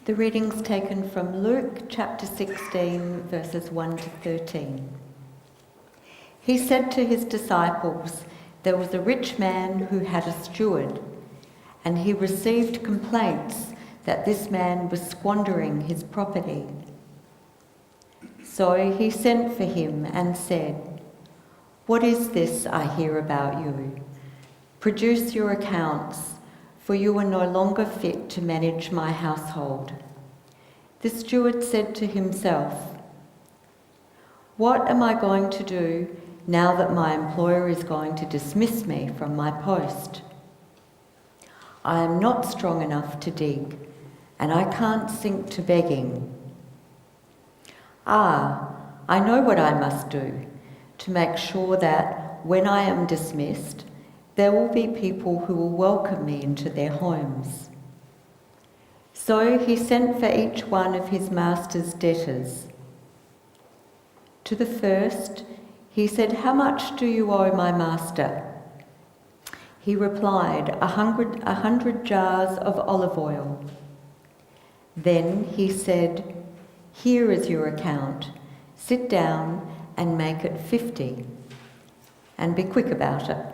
The reading's taken from Luke chapter 16, verses 1 to 13. He said to his disciples, "There was a rich man who had a steward, and he received complaints that this man was squandering his property. So he sent for him and said, 'What is this I hear about you? Produce your accounts, for you are no longer fit to manage my household.' The steward said to himself, 'What am I going to do now that my employer is going to dismiss me from my post? I am not strong enough to dig, and I can't sink to begging. I know what I must do to make sure that when I am dismissed, there will be people who will welcome me into their homes.' So he sent for each one of his master's debtors. To the first, he said, 'How much do you owe my master?' He replied, 100 jars of olive oil. Then he said, 'Here is your account. Sit down and make it 50, and be quick about it.'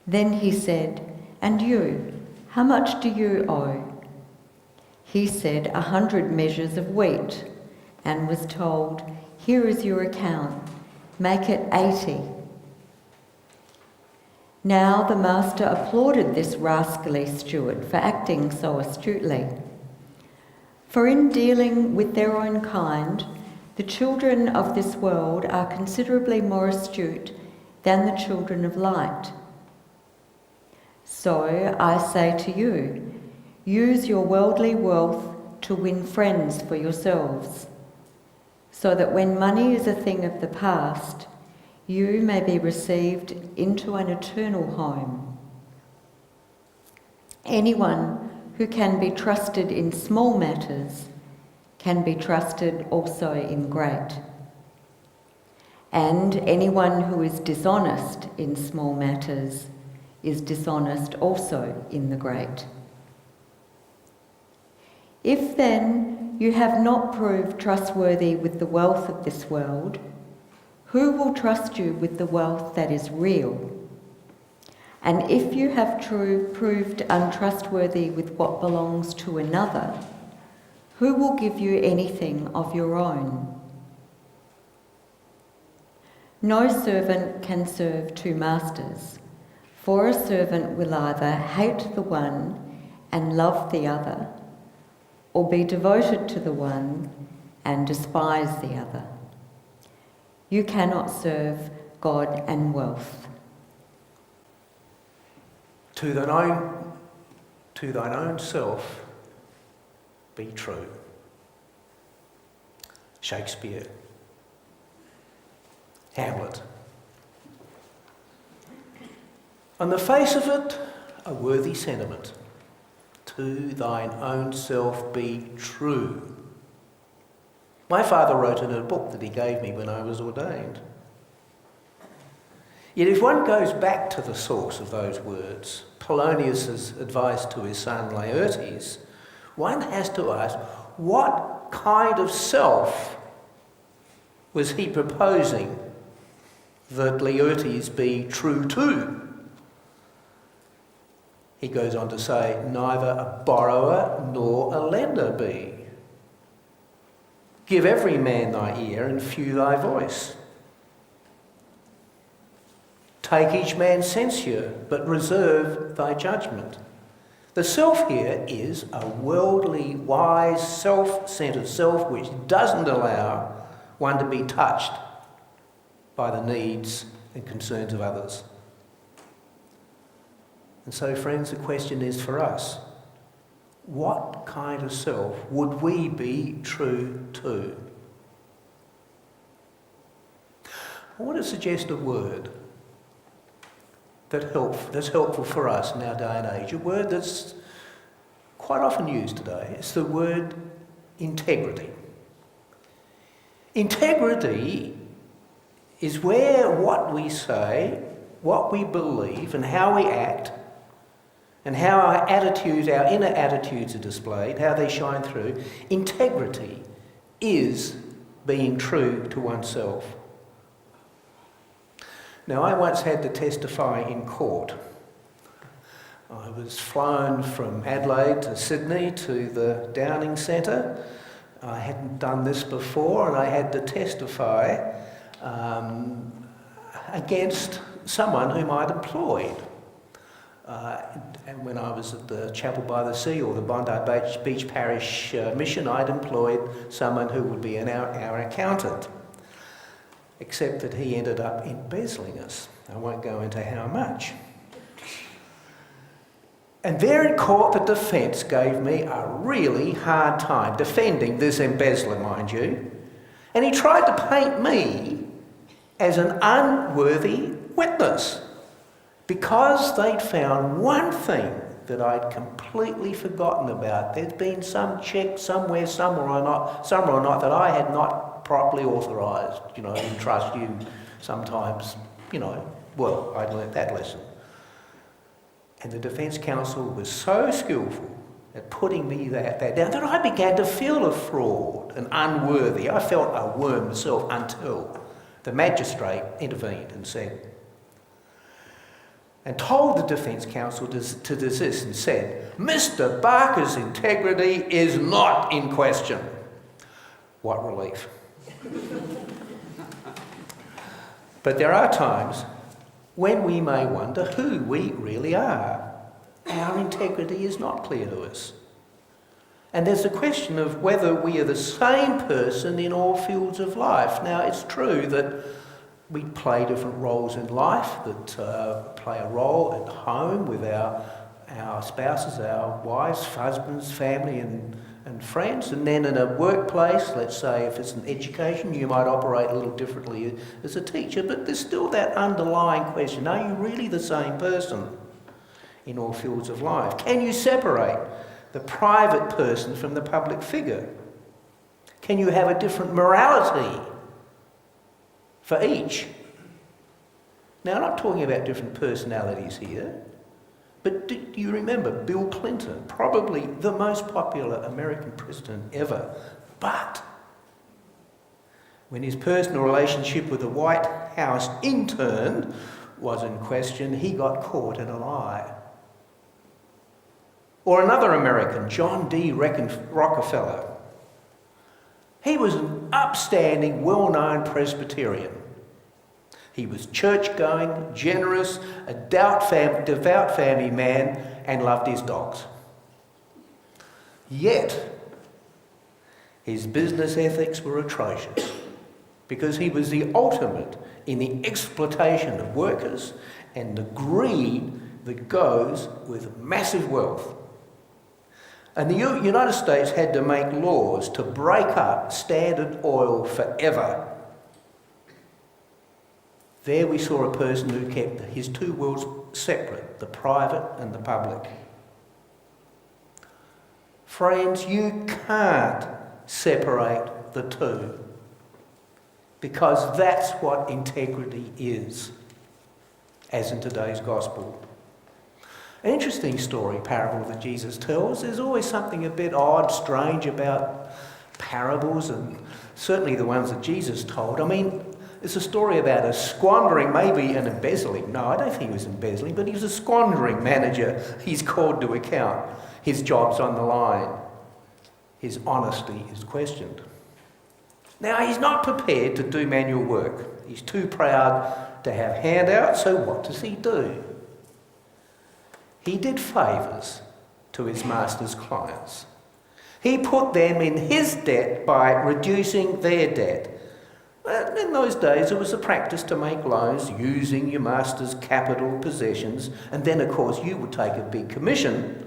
Then he said, 'And you, how much do you owe?' He said, 100 measures of wheat, and was told, 'Here is your account. Make it 80. Now the master applauded this rascally steward for acting so astutely. For in dealing with their own kind, the children of this world are considerably more astute than the children of light. So I say to you, use your worldly wealth to win friends for yourselves, so that when money is a thing of the past, you may be received into an eternal home. Anyone who can be trusted in small matters can be trusted also in great. And anyone who is dishonest in small matters is dishonest also in the great. If then you have not proved trustworthy with the wealth of this world, who will trust you with the wealth that is real? And if you have proved untrustworthy with what belongs to another, who will give you anything of your own? No servant can serve two masters, for a servant will either hate the one and love the other, or be devoted to the one and despise the other. You cannot serve God and wealth. To thine own self be true. Shakespeare. Hamlet. On the face of it, a worthy sentiment. To thine own self be true. My father wrote in a book that he gave me when I was ordained. Yet if one goes back to the source of those words, Polonius's advice to his son Laertes, one has to ask, what kind of self was he proposing that Laertes be true to? He goes on to say, neither a borrower nor a lender be. Give every man thy ear and few thy voice. Take each man's censure, but reserve thy judgment. The self here is a worldly, wise, self-centred self which doesn't allow one to be touched by the needs and concerns of others. And so, friends, the question is for us, what kind of self would we be true to? I want to suggest a word that's helpful for us in our day and age, a word that's quite often used today. It's the word integrity. Integrity is where what we say, what we believe and how we act and how our attitudes, our inner attitudes are displayed, how they shine through. Integrity is being true to oneself. Now, I once had to testify in court. I was flown from Adelaide to Sydney to the Downing Centre. I hadn't done this before, and I had to testify against someone whom I'd employed. And when I was at the Chapel by the Sea or the Bondi Beach Parish Mission, I'd employed someone who would be our accountant. Except that he ended up embezzling us. I won't go into how much. And there in court, the defence gave me a really hard time defending this embezzler, mind you. And he tried to paint me as an unworthy witness because they'd found one thing that I'd completely forgotten about. There'd been some check somewhere or not that I had not properly authorised. You trust you sometimes, well, I'd learnt that lesson. And the Defence Counsel was so skillful at putting me that down that I began to feel a fraud and unworthy. I felt a worm myself until the magistrate intervened and told the Defence Counsel to desist and said, "Mr. Barker's integrity is not in question." What relief. But there are times when we may wonder who we really are. Our integrity is not clear to us. And there's the question of whether we are the same person in all fields of life. Now, it's true that we play different roles in life, that play a role at home with our spouses, our wives, husbands, family and friends. And then in a workplace, let's say if it's an education, you might operate a little differently as a teacher, but there's still that underlying question, are you really the same person in all fields of life? Can you separate the private person from the public figure? Can you have a different morality for each? Now, I'm not talking about different personalities here, but do you remember Bill Clinton, probably the most popular American president ever, but when his personal relationship with the White House intern was in question, he got caught in a lie. Or another American, John D. Rockefeller. He was an upstanding, well-known Presbyterian. He was church-going, generous, a devout family man, and loved his dogs. Yet, his business ethics were atrocious because he was the ultimate in the exploitation of workers and the greed that goes with massive wealth. And the United States had to make laws to break up Standard Oil forever. There we saw a person who kept his two worlds separate, the private and the public. Friends, you can't separate the two because that's what integrity is, as in today's gospel. An interesting story, parable that Jesus tells. There's always something a bit odd, strange about parables, and certainly the ones that Jesus told. I mean, it's a story about a squandering, maybe an embezzling. No, I don't think he was embezzling, but he was a squandering manager. He's called to account. His job's on the line. His honesty is questioned. Now, he's not prepared to do manual work. He's too proud to have handouts, so what does he do? He did favours to his master's clients. He put them in his debt by reducing their debt. In those days, it was a practice to make loans using your master's capital possessions, and then, of course, you would take a big commission,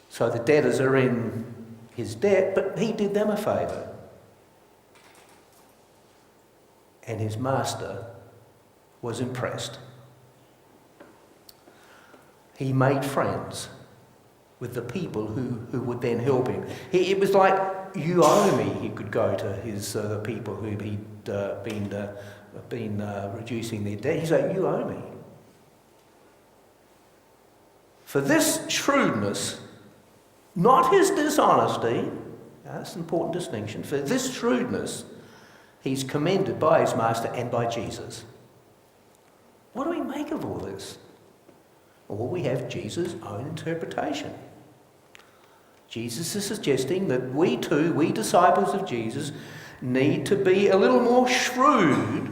so the debtors are in his debt, but he did them a favour. And his master was impressed. He made friends with the people who would then help him. It was like, you owe me, he could go to the people who he'd been reducing their debt. He'd say, you owe me. For this shrewdness, not his dishonesty, that's an important distinction, for this shrewdness, he's commended by his master and by Jesus. What do we make of all this? Well, we have Jesus' own interpretation. Jesus is suggesting that we too, we disciples of Jesus, need to be a little more shrewd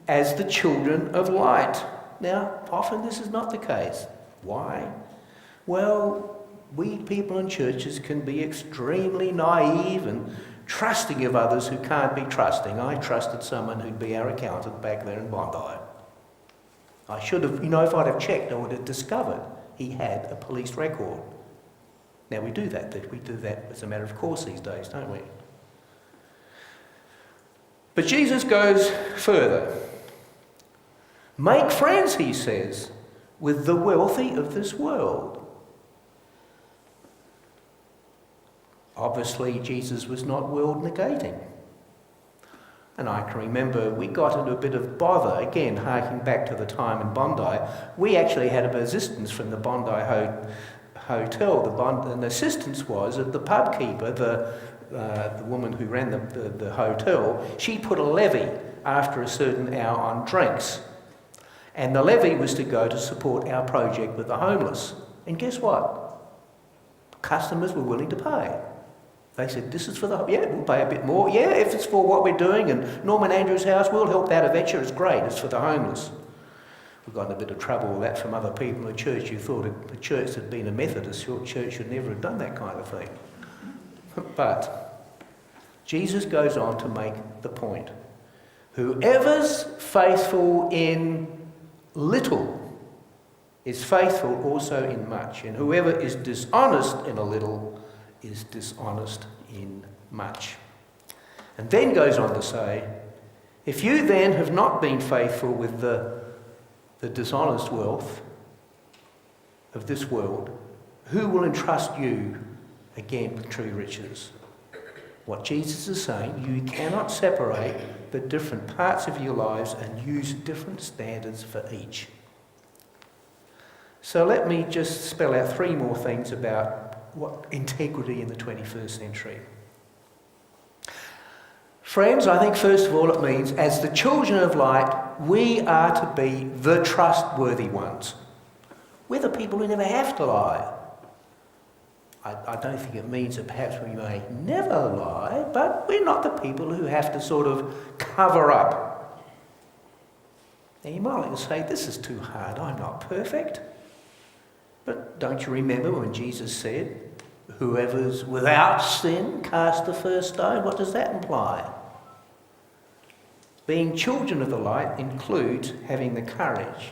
as the children of light. Now, often this is not the case. Why? Well, we people in churches can be extremely naive and trusting of others who can't be trusting. I trusted someone who'd be our accountant back there in Bondi. I should have, if I'd have checked, I would have discovered he had a police record. Now we do that as a matter of course these days, don't we? But Jesus goes further. Make friends, he says, with the wealthy of this world. Obviously, Jesus was not world negating. And I can remember we got into a bit of bother, again, harking back to the time in Bondi. We actually had a resistance from the Bondi hotel. And the assistance was that the pub keeper, the woman who ran the hotel, she put a levy after a certain hour on drinks. And the levy was to go to support our project with the homeless. And guess what? Customers were willing to pay. They said, this is for the... Yeah, we'll pay a bit more. Yeah, if it's for what we're doing, and Norman Andrews' house, we'll help that adventure. It's great. It's for the homeless. We got in a bit of trouble with that from other people in the church who thought the church had been a Methodist church should never have done that kind of thing. But Jesus goes on to make the point. Whoever's faithful in little is faithful also in much, and whoever is dishonest in a little is dishonest in much. And then goes on to say, if you then have not been faithful with the dishonest wealth of this world, who will entrust you again with true riches? What Jesus is saying, you cannot separate the different parts of your lives and use different standards for each. So let me just spell out three more things about what integrity in the 21st century. Friends, I think first of all it means, as the children of light, we are to be the trustworthy ones. We're the people who never have to lie. I don't think it means that perhaps we may never lie, but we're not the people who have to sort of cover up. Now you might like to say, this is too hard, I'm not perfect. But don't you remember when Jesus said, whoever's without sin cast the first stone? What does that imply? Being children of the light includes having the courage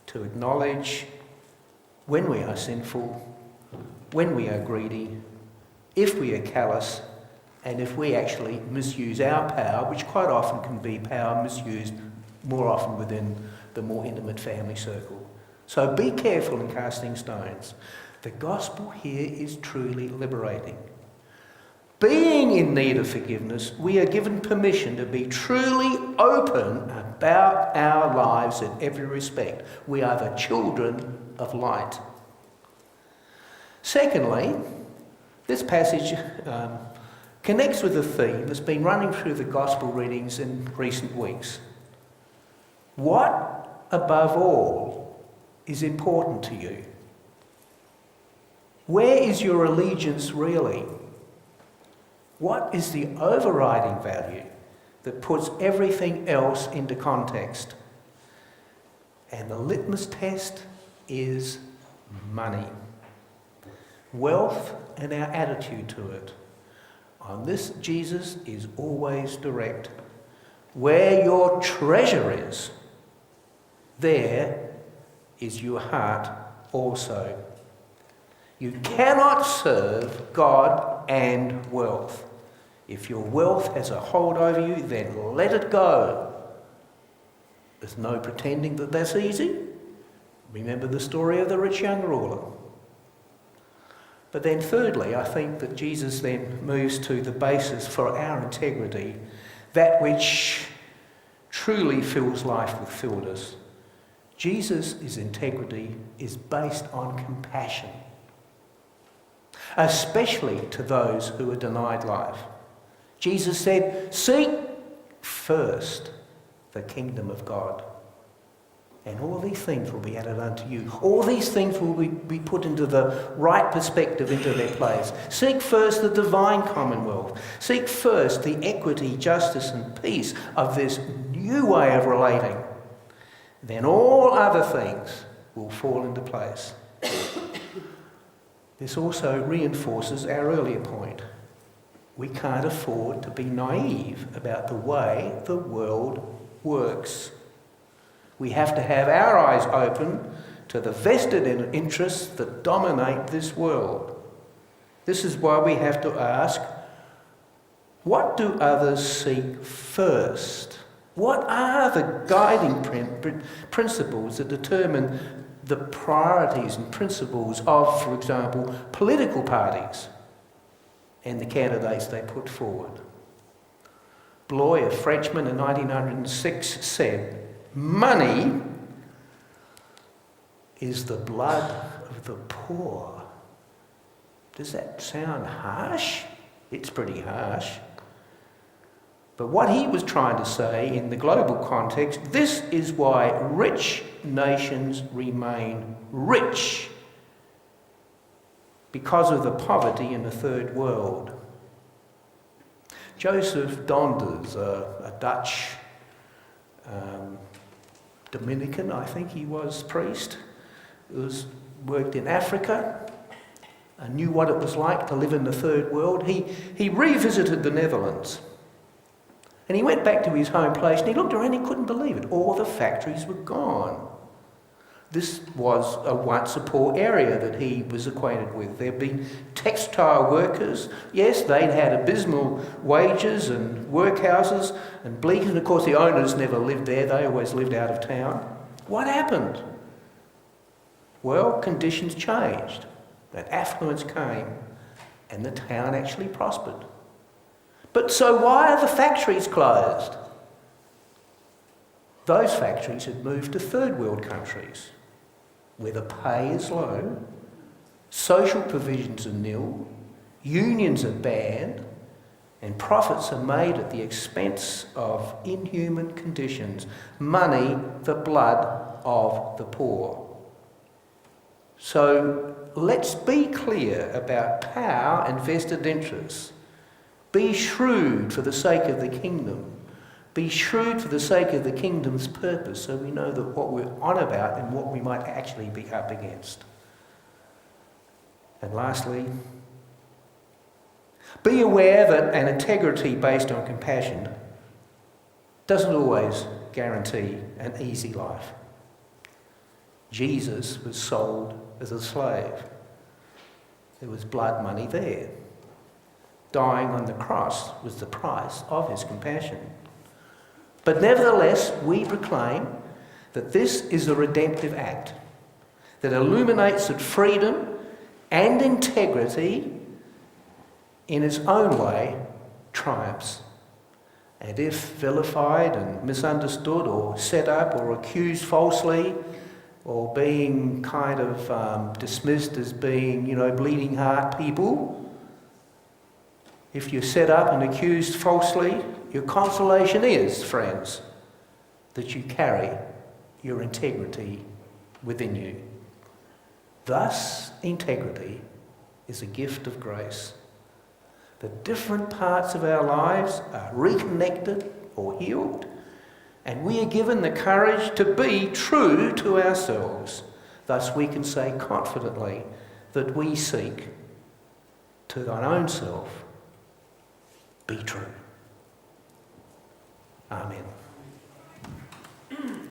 to acknowledge when we are sinful, when we are greedy, if we are callous, and if we actually misuse our power, which quite often can be power misused more often within the more intimate family circle. So be careful in casting stones. The gospel here is truly liberating. Being in need of forgiveness, we are given permission to be truly open about our lives in every respect. We are the children of light. Secondly, this passage connects with a theme that's been running through the gospel readings in recent weeks. What, above all, is important to you? Where is your allegiance really? What is the overriding value that puts everything else into context? And the litmus test is money. Wealth and our attitude to it. On this, Jesus is always direct. Where your treasure is, there is your heart also. You cannot serve God and wealth. If your wealth has a hold over you, then let it go. There's no pretending that that's easy. Remember the story of the rich young ruler. But then thirdly, I think that Jesus then moves to the basis for our integrity, that which truly fills life with fullness. Jesus' integrity is based on compassion, especially to those who are denied life. Jesus said, "Seek first the kingdom of God, and all these things will be added unto you." All these things will be put into the right perspective, into their place. Seek first the divine commonwealth. Seek first the equity, justice and peace of this new way of relating. Then all other things will fall into place. This also reinforces our earlier point. We can't afford to be naive about the way the world works. We have to have our eyes open to the vested interests that dominate this world. This is why we have to ask, what do others seek first? What are the guiding principles that determine the priorities and principles of, for example, political parties and the candidates they put forward? Bloy, a Frenchman in 1906, said, "Money is the blood of the poor." Does that sound harsh? It's pretty harsh. But what he was trying to say in the global context, this is why rich nations remain rich, because of the poverty in the third world. Joseph Donders, a Dutch Dominican, I think he was, priest, worked in Africa, knew what it was like to live in the third world. He revisited the Netherlands. And he went back to his home place and he looked around and he couldn't believe it. All the factories were gone. This was once a poor area that he was acquainted with. There had been textile workers. Yes, they'd had abysmal wages and workhouses and bleak. And of course the owners never lived there. They always lived out of town. What happened? Well, conditions changed. That affluence came and the town actually prospered. But so why are the factories closed? Those factories had moved to third world countries where the pay is low, social provisions are nil, unions are banned, and profits are made at the expense of inhuman conditions. Money, the blood of the poor. So let's be clear about power and vested interests. Be shrewd for the sake of the kingdom. Be shrewd for the sake of the kingdom's purpose, so we know that what we're on about and what we might actually be up against. And lastly, be aware that an integrity based on compassion doesn't always guarantee an easy life. Jesus was sold as a slave. There was blood money there. Dying on the cross was the price of his compassion. But nevertheless, we proclaim that this is a redemptive act that illuminates that freedom and integrity in its own way triumphs. And if vilified and misunderstood or set up or accused falsely or being kind of dismissed as being, bleeding heart people, if you're set up and accused falsely, your consolation is, friends, that you carry your integrity within you. Thus, integrity is a gift of grace. The different parts of our lives are reconnected or healed, and we are given the courage to be true to ourselves. Thus, we can say confidently that we seek to thine own self be true. Amen.